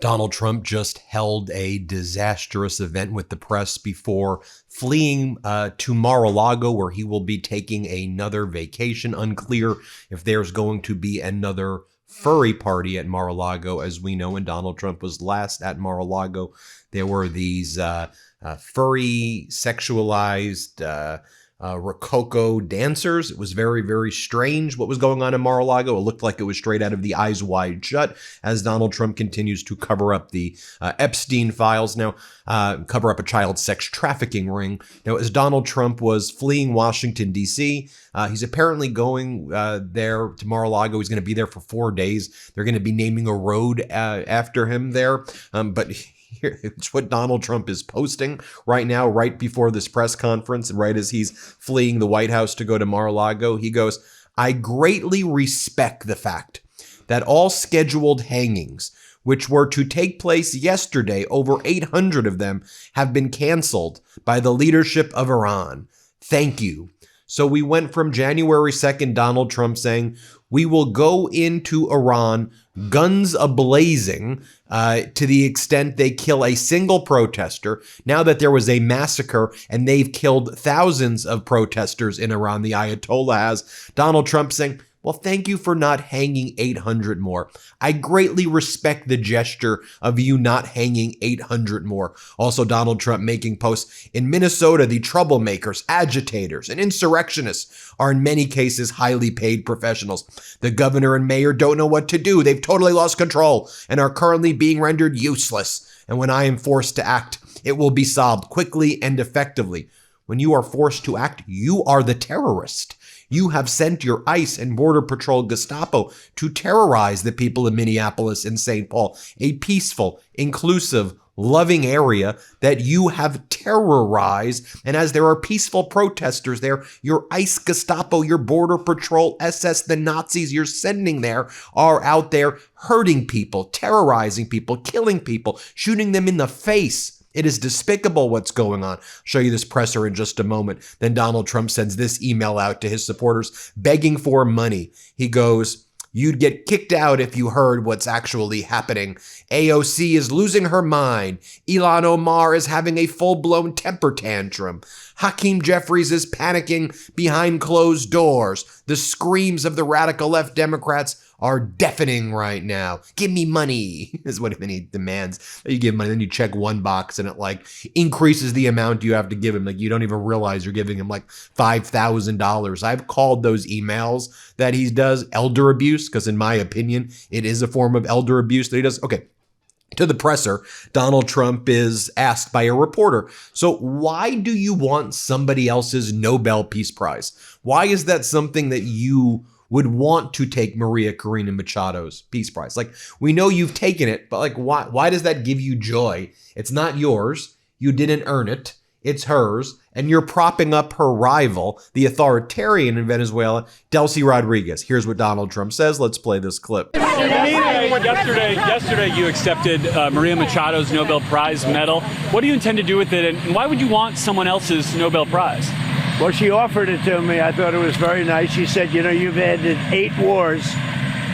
Donald Trump just held a disastrous event with the press before fleeing to Mar-A-Lago, where he will be taking another vacation. Unclear if there's going to be another furry party at Mar-A-Lago. As we know, when Donald Trump was last at Mar-A-Lago, there were these furry, sexualized Rococo dancers. It was very, very strange what was going on in Mar-a-Lago. It looked like it was straight out of the Eyes Wide Shut as Donald Trump continues to cover up the Epstein files now, cover up a child sex trafficking ring. Now, as Donald Trump was fleeing Washington, D.C., he's apparently going there to Mar-a-Lago. He's going to be there for 4 days. They're going to be naming a road after him there. But it's what Donald Trump is posting right now, right before this press conference, and right as he's fleeing the White House to go to Mar-a-Lago. He goes, "I greatly respect the fact that all scheduled hangings, which were to take place yesterday, over 800 of them, have been canceled by the leadership of Iran. Thank you." So we went from January 2nd, Donald Trump saying, "We will go into Iran guns a-blazing to the extent they kill a single protester." Now that there was a massacre and they've killed thousands of protesters in Iran, the Ayatollah has, Donald Trump saying, "Well, thank you for not hanging 800 more. I greatly respect the gesture of you not hanging 800 more." Also, Donald Trump making posts, "In Minnesota, the troublemakers, agitators, and insurrectionists are in many cases highly paid professionals. The governor and mayor don't know what to do. They've totally lost control and are currently being rendered useless. And when I am forced to act, it will be solved quickly and effectively. When you are forced to act, you are the terrorist. You have sent your ICE and Border Patrol Gestapo to terrorize the people of Minneapolis and St. Paul, a peaceful, inclusive, loving area that you have terrorized. And as there are peaceful protesters there, your ICE, Gestapo, your Border Patrol, SS, the Nazis you're sending there are out there hurting people, terrorizing people, killing people, shooting them in the face. It is despicable what's going on." I'll show you this presser in just a moment. Then Donald Trump sends this email out to his supporters begging for money. He goes, "You'd get kicked out if you heard what's actually happening. AOC is losing her mind. Ilhan Omar is having a full-blown temper tantrum. Hakeem Jeffries is panicking behind closed doors. The screams of the radical left Democrats are deafening right now. Give me money," is what he demands. You give money, then you check one box and it like increases the amount you have to give him. Like you don't even realize you're giving him like $5,000. I've called those emails that he does elder abuse because in my opinion, it is a form of elder abuse that he does. Okay. To the presser, Donald Trump is asked by a reporter, "So why do you want somebody else's Nobel Peace Prize? Why is that something that you would want to take Maria Corina Machado's Peace Prize? Like, we know you've taken it, but like, why does that give you joy? It's not yours. You didn't earn it. It's hers. And you're propping up her rival, the authoritarian in Venezuela, Delcy Rodriguez." Here's what Donald Trump says. Let's play this clip. Yesterday you accepted Maria Machado's Nobel Prize medal. What do you intend to do with it, and why would you want someone else's Nobel Prize? Well, she offered it to me. I thought it was very nice. She said, "You know, you've ended 8 wars,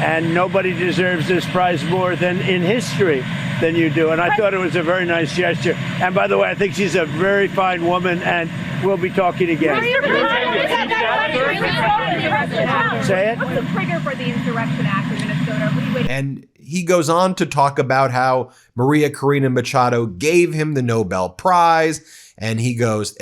and nobody deserves this prize more than in history than you do." And I thought it was a very nice gesture. And by the way, I think she's a very fine woman, and we'll be talking again. Say it? What's the trigger for the Insurrection Act in Minnesota? And he goes on to talk about how Maria Corina Machado gave him the Nobel Prize. And he goes,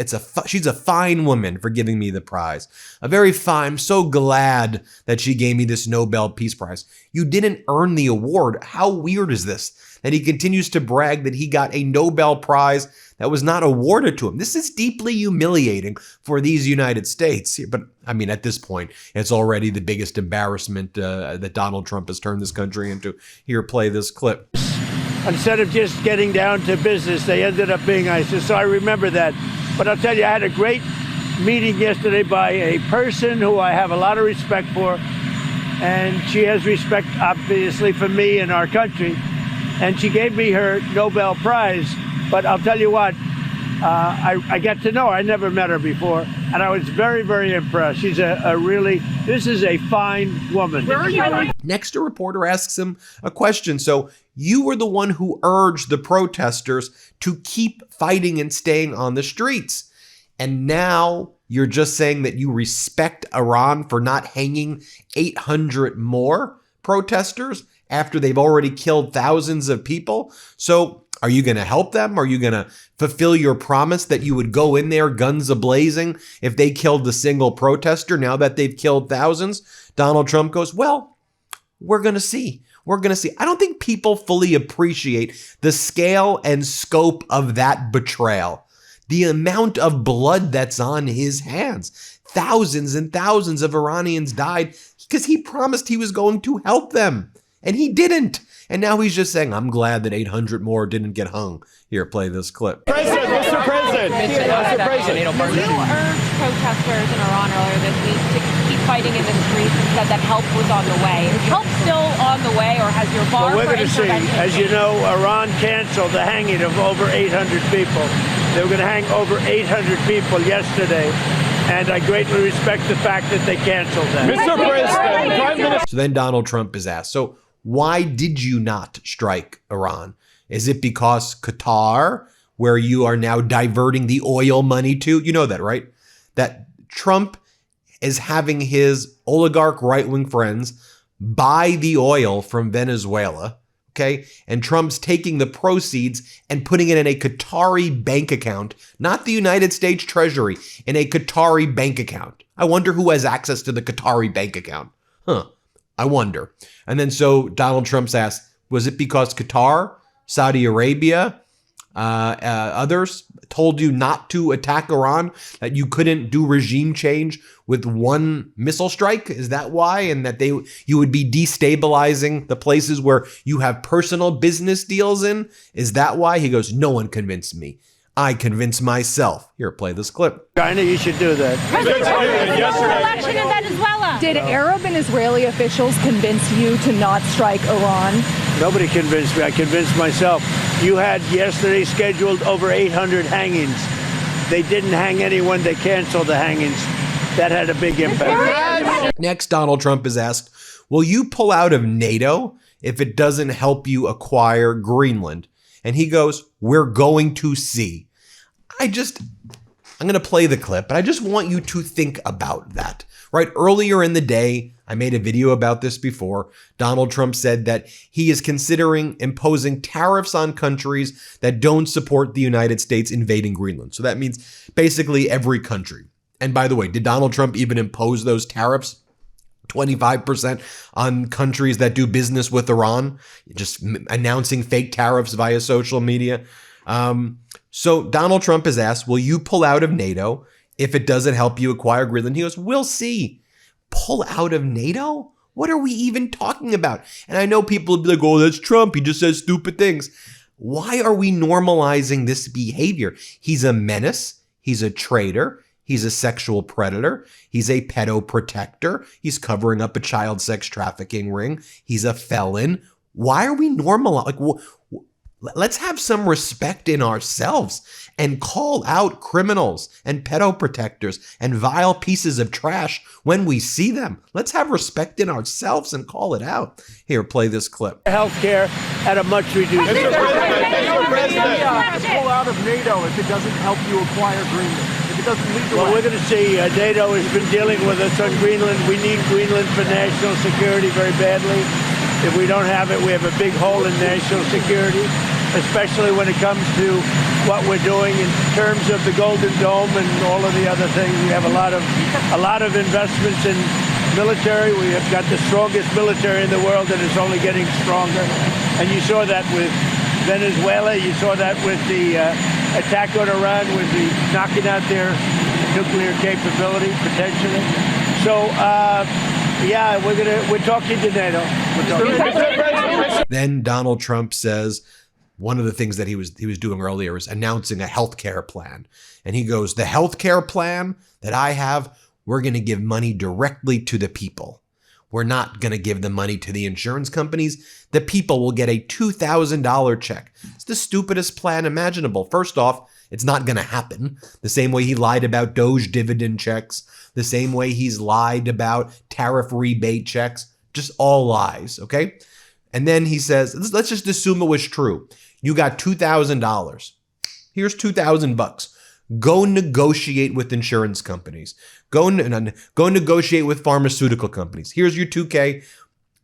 "She's a fine woman for giving me the prize. A very fine, I'm so glad that she gave me this Nobel Peace Prize. You didn't earn the award. How weird is this?" That he continues to brag that he got a Nobel Prize that was not awarded to him. This is deeply humiliating for these United States. But I mean, at this point, it's already the biggest embarrassment that Donald Trump has turned this country into. Here, play this clip. Instead of just getting down to business, they ended up being ISIS. So I remember that. But I'll tell you, I had a great meeting yesterday by a person who I have a lot of respect for. And she has respect, obviously, for me and our country. And she gave me her Nobel Prize. But I'll tell you what, I got to know her. I never met her before, and I was very, very impressed. She's this is a fine woman. Next, a reporter asks him a question. So you were the one who urged the protesters to keep fighting and staying on the streets. And now you're just saying that you respect Iran for not hanging 800 more protesters after they've already killed thousands of people. So are you going to help them? Are you going to fulfill your promise that you would go in there guns a-blazing if they killed a single protester now that they've killed thousands? Donald Trump goes, well, we're going to see. We're going to see. I don't think people fully appreciate the scale and scope of that betrayal. The amount of blood that's on his hands. Thousands and thousands of Iranians died because he promised he was going to help them. And he didn't. And now he's just saying, I'm glad that 800 more didn't get hung. Here, play this clip. President, Mr. President, Mr. President. You urged protesters in Iran earlier this week to keep fighting in the streets and said that help was on the way. Is help still on the way, or has your bar we're for going to see. intervention As you changed? know, Iran canceled the hanging of over 800 people. They were going to hang over 800 people yesterday. And I greatly respect the fact that they canceled that. Mr. President, Prime Minister. So then Donald Trump is asked, so why did you not strike Iran? Is it because Qatar, where you are now diverting the oil money to? You know that, right? That Trump is having his oligarch right-wing friends buy the oil from Venezuela, okay? And Trump's taking the proceeds and putting it in a Qatari bank account, not the United States Treasury, in a Qatari bank account. I wonder who has access to the Qatari bank account. I wonder. And then so Donald Trump's asked, was it because Qatar, Saudi Arabia, others told you not to attack Iran, that you couldn't do regime change with one missile strike? Is that why? And that you would be destabilizing the places where you have personal business deals in? Is that why? He goes, no one convinced me. I convinced myself. Here, play this clip. China, you should do that. Election in Venezuela. Did Arab and Israeli officials convince you to not strike Iran? Nobody convinced me. I convinced myself. You had yesterday scheduled over 800 hangings. They didn't hang anyone. They canceled the hangings. That had a big impact. Next, Donald Trump is asked, will you pull out of NATO if it doesn't help you acquire Greenland? And he goes, we're going to see. I'm going to play the clip, but I just want you to think about that. Right? Earlier in the day, I made a video about this before. Donald Trump said that he is considering imposing tariffs on countries that don't support the United States invading Greenland. So that means basically every country. And by the way, did Donald Trump even impose those tariffs? 25% on countries that do business with Iran, just announcing fake tariffs via social media. So Donald Trump is asked, will you pull out of NATO if it doesn't help you acquire Greenland? He goes, we'll see. Pull out of NATO? What are we even talking about? And I know people will be like, oh, that's Trump. He just says stupid things. Why are we normalizing this behavior? He's a menace. He's a traitor. He's a sexual predator. He's a pedoprotector. He's covering up a child sex trafficking ring. He's a felon. Why are we normalizing? Let's have some respect in ourselves and call out criminals and pedoprotectors and vile pieces of trash when we see them. Let's have respect in ourselves and call it out. Here, play this clip. Healthcare at a much reduced Mr. President. Pull out of NATO if it doesn't help you acquire Greenland. If it doesn't lead the Well, way. we're going to see. NATO has been dealing with us on Greenland. We need Greenland for national security very badly. If we don't have it, we have a big hole in national security, especially when it comes to what we're doing in terms of the Golden Dome and all of the other things. We have a lot of investments in military. We have got the strongest military in the world, and it's only getting stronger. And you saw that with Venezuela. You saw that with the attack on Iran, with the knocking out their nuclear capability potentially. So, yeah, we're talking to NATO. Then Donald Trump says one of the things that he was doing earlier was announcing a healthcare plan. And he goes, the healthcare plan that I have, we're going to give money directly to the people. We're not going to give the money to the insurance companies. The people will get a $2,000 check. It's the stupidest plan imaginable. First off, It's not going to happen. The same way he lied about Doge dividend checks, the same way he's lied about tariff rebate checks, just all lies, okay? And then he says, let's just assume it was true. You got $2,000. Here's $2,000. Go negotiate with insurance companies. Go negotiate with pharmaceutical companies. Here's your $2K.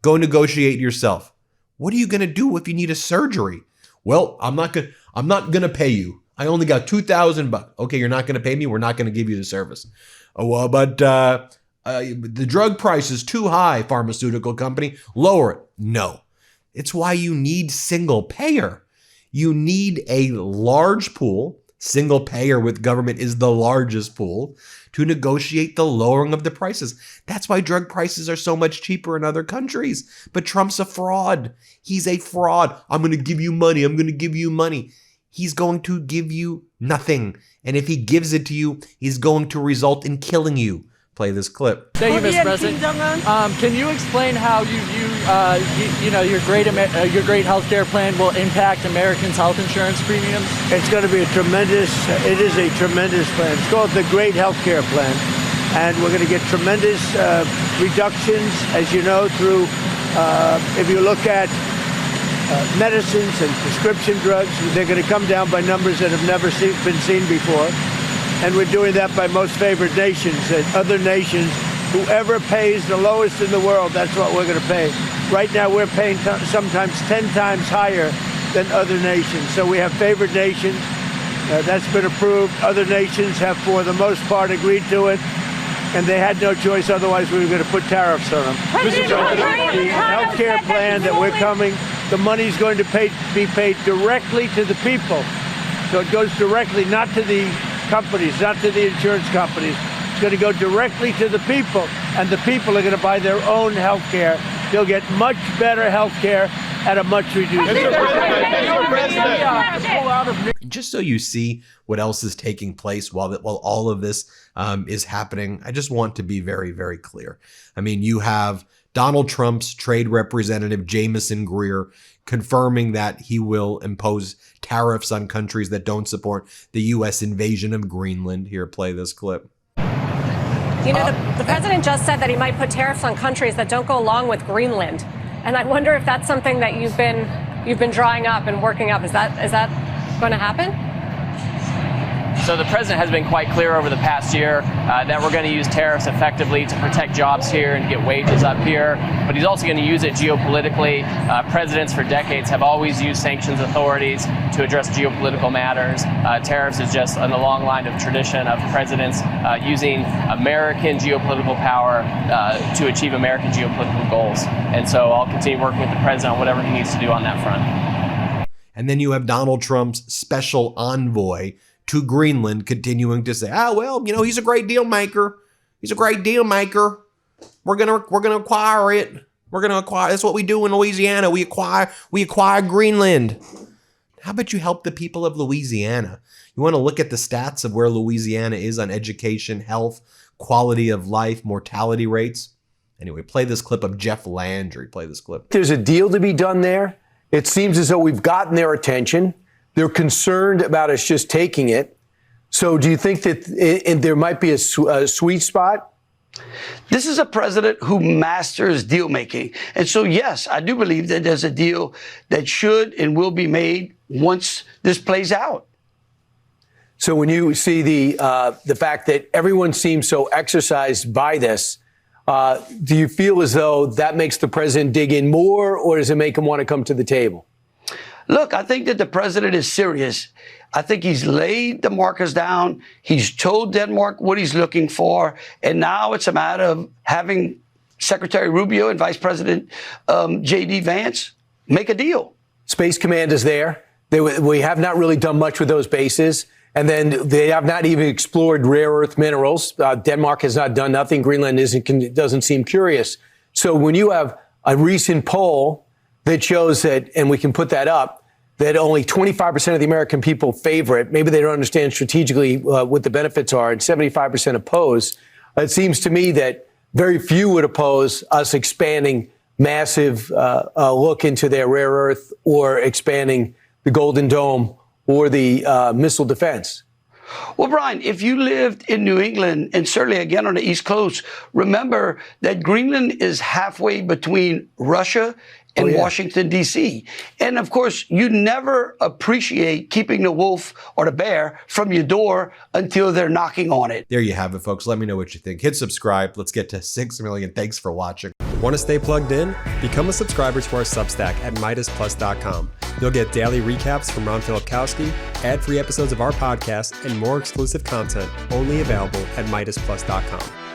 Go negotiate yourself. What are you going to do if you need a surgery? Well, I'm not going to pay you. I only got $2,000. Okay, you're not going to pay me. We're not going to give you the service. Oh, well, but the drug price is too high, pharmaceutical company. Lower it. No. It's why you need single payer. You need a large pool. Single payer with government is the largest pool to negotiate the lowering of the prices. That's why drug prices are so much cheaper in other countries. But Trump's a fraud. He's a fraud. I'm going to give you money. I'm going to give you money. He's going to give you nothing. And if he gives it to you, he's going to result in killing you. Play this clip. Thank you, Mr. President. Can you explain how you view, your great healthcare plan will impact Americans' health insurance premiums? It's going to be it is a tremendous plan. It's called the Great Healthcare Plan. And we're going to get tremendous reductions, as you know, through, if you look at medicines and prescription drugs, they're going to come down by numbers that have never been seen before. And we're doing that by most favored nations. And other nations, whoever pays the lowest in the world, that's what we're going to pay. Right now, we're paying sometimes 10 times higher than other nations. So we have favored nations. That's been approved. Other nations have, for the most part, agreed to it. And they had no choice. Otherwise, we were going to put tariffs on them. The health care plan that we're coming, the money's going to be paid directly to the people. So it goes directly, not to the companies, not to the insurance companies. It's going to go directly to the people, and the people are going to buy their own health care. They'll get much better health care at a much reduced Mr. Just so you see what else is taking place while all of this is happening, I just want to be very, very clear. I mean, you have Donald Trump's trade representative, Jamieson Greer, confirming that he will impose tariffs on countries that don't support the U.S. invasion of Greenland. Here, play this clip. You know, the president just said that he might put tariffs on countries that don't go along with Greenland. And I wonder if that's something that you've been drawing up and working up. Is that going to happen? So the president has been quite clear over the past year that we're going to use tariffs effectively to protect jobs here and get wages up here. But he's also going to use it geopolitically. Presidents for decades have always used sanctions authorities to address geopolitical matters. Tariffs is just in the long line of tradition of presidents using American geopolitical power to achieve American geopolitical goals. And so I'll continue working with the president on whatever he needs to do on that front. And then you have Donald Trump's special envoy to Greenland continuing to say, well, he's a great deal maker. He's a great deal maker. We're gonna acquire it. We're gonna acquire. That's what we do in Louisiana. We acquire Greenland. How about you help the people of Louisiana? You want to look at the stats of where Louisiana is on education, health, quality of life, mortality rates. Anyway, play this clip of Jeff Landry. Play this clip. There's a deal to be done there. It seems as though we've gotten their attention. They're concerned about us just taking it. So do you think that there might be a sweet spot? This is a president who masters deal making. And so, yes, I do believe that there's a deal that should and will be made once this plays out. So when you see the fact that everyone seems so exercised by this, do you feel as though that makes the president dig in more, or does it make him want to come to the table? Look, I think that the president is serious. I think he's laid the markers down. He's told Denmark what he's looking for. And now it's a matter of having Secretary Rubio and Vice President J.D. Vance make a deal. Space Command is there. We have not really done much with those bases. And then they have not even explored rare earth minerals. Denmark has not done nothing. Greenland doesn't seem curious. So when you have a recent poll that shows that, and we can put that up, that only 25% of the American people favor it. Maybe they don't understand strategically what the benefits are, and 75% oppose. It seems to me that very few would oppose us expanding massive look into their rare earth, or expanding the Golden Dome, or the missile defense. Well, Brian, if you lived in New England and certainly again on the East Coast, remember that Greenland is halfway between Russia and Washington, D.C. And of course, you never appreciate keeping the wolf or the bear from your door until they're knocking on it. There you have it, folks. Let me know what you think. Hit subscribe. Let's get to 6 million. Thanks for watching. Want to stay plugged in? Become a subscriber to our Substack at MeidasPlus.com. You'll get daily recaps from Ron Filipkowski, ad-free episodes of our podcast, and more exclusive content only available at MeidasPlus.com.